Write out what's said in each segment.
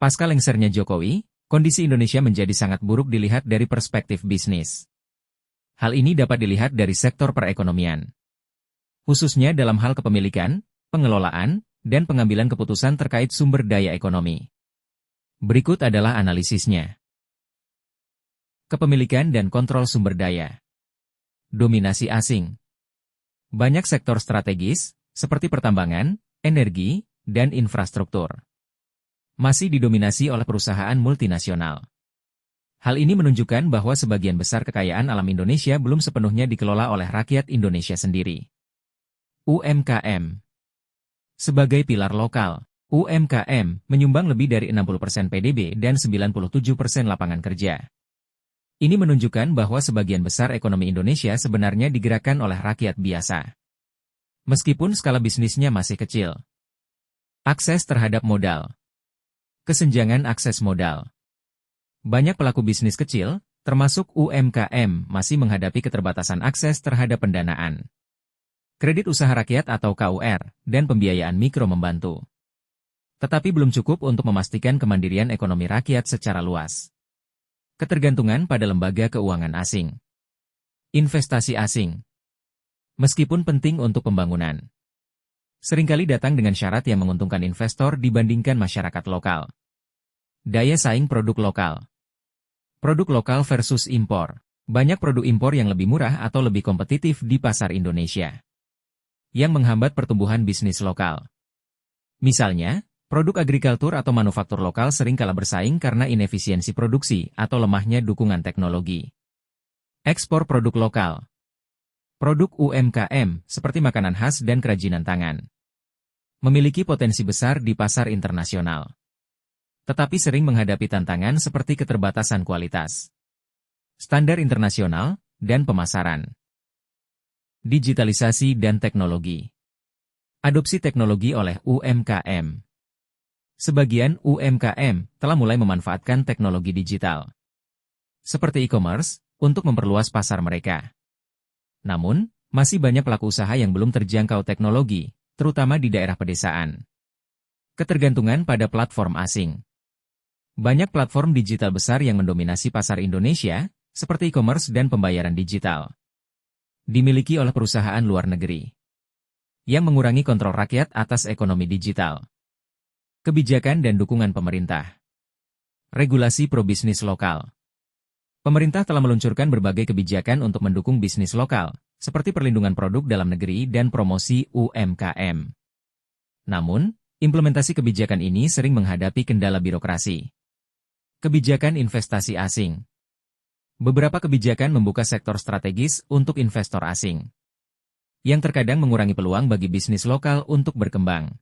Pasca lengsernya Jokowi, kondisi Indonesia menjadi sangat buruk dilihat dari perspektif bisnis. Hal ini dapat dilihat dari sektor perekonomian, khususnya dalam hal kepemilikan, pengelolaan, dan pengambilan keputusan terkait sumber daya ekonomi. Berikut adalah analisisnya. Kepemilikan dan kontrol sumber daya. Dominasi asing. Banyak sektor strategis, seperti pertambangan, energi, dan infrastruktur, masih didominasi oleh perusahaan multinasional. Hal ini menunjukkan bahwa sebagian besar kekayaan alam Indonesia belum sepenuhnya dikelola oleh rakyat Indonesia sendiri. UMKM. Sebagai pilar lokal, UMKM menyumbang lebih dari 60% PDB dan 97% lapangan kerja. Ini menunjukkan bahwa sebagian besar ekonomi Indonesia sebenarnya digerakkan oleh rakyat biasa, meskipun skala bisnisnya masih kecil. Akses terhadap modal. Kesenjangan akses modal. Banyak pelaku bisnis kecil, termasuk UMKM, masih menghadapi keterbatasan akses terhadap pendanaan, kredit usaha rakyat atau KUR, dan pembiayaan mikro membantu. Tetapi belum cukup untuk memastikan kemandirian ekonomi rakyat secara luas. Ketergantungan pada lembaga keuangan asing. Investasi asing. Meskipun penting untuk pembangunan, seringkali datang dengan syarat yang menguntungkan investor dibandingkan masyarakat lokal. Daya saing produk lokal. Produk lokal versus impor. Banyak produk impor yang lebih murah atau lebih kompetitif di pasar Indonesia, yang menghambat pertumbuhan bisnis lokal. Misalnya, produk agrikultur atau manufaktur lokal sering kalah bersaing karena inefisiensi produksi atau lemahnya dukungan teknologi. Ekspor produk lokal. Produk UMKM, seperti makanan khas dan kerajinan tangan, memiliki potensi besar di pasar internasional, tetapi sering menghadapi tantangan seperti keterbatasan kualitas, standar internasional, dan pemasaran. Digitalisasi dan teknologi. Adopsi teknologi oleh UMKM. Sebagian UMKM telah mulai memanfaatkan teknologi digital, seperti e-commerce, untuk memperluas pasar mereka. Namun, masih banyak pelaku usaha yang belum terjangkau teknologi, terutama di daerah pedesaan. Ketergantungan pada platform asing. Banyak platform digital besar yang mendominasi pasar Indonesia, seperti e-commerce dan pembayaran digital, dimiliki oleh perusahaan luar negeri, yang mengurangi kontrol rakyat atas ekonomi digital. Kebijakan dan dukungan pemerintah. Regulasi pro-bisnis lokal. Pemerintah telah meluncurkan berbagai kebijakan untuk mendukung bisnis lokal, seperti perlindungan produk dalam negeri dan promosi UMKM. Namun, implementasi kebijakan ini sering menghadapi kendala birokrasi. Kebijakan investasi asing. Beberapa kebijakan membuka sektor strategis untuk investor asing, yang terkadang mengurangi peluang bagi bisnis lokal untuk berkembang.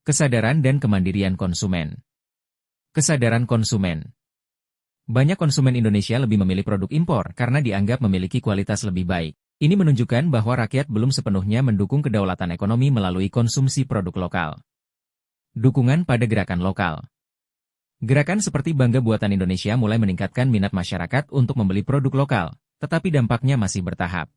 Kesadaran dan kemandirian konsumen. Kesadaran konsumen. Banyak konsumen Indonesia lebih memilih produk impor karena dianggap memiliki kualitas lebih baik. Ini menunjukkan bahwa rakyat belum sepenuhnya mendukung kedaulatan ekonomi melalui konsumsi produk lokal. Dukungan pada gerakan lokal. Gerakan seperti Bangga Buatan Indonesia mulai meningkatkan minat masyarakat untuk membeli produk lokal, tetapi dampaknya masih bertahap.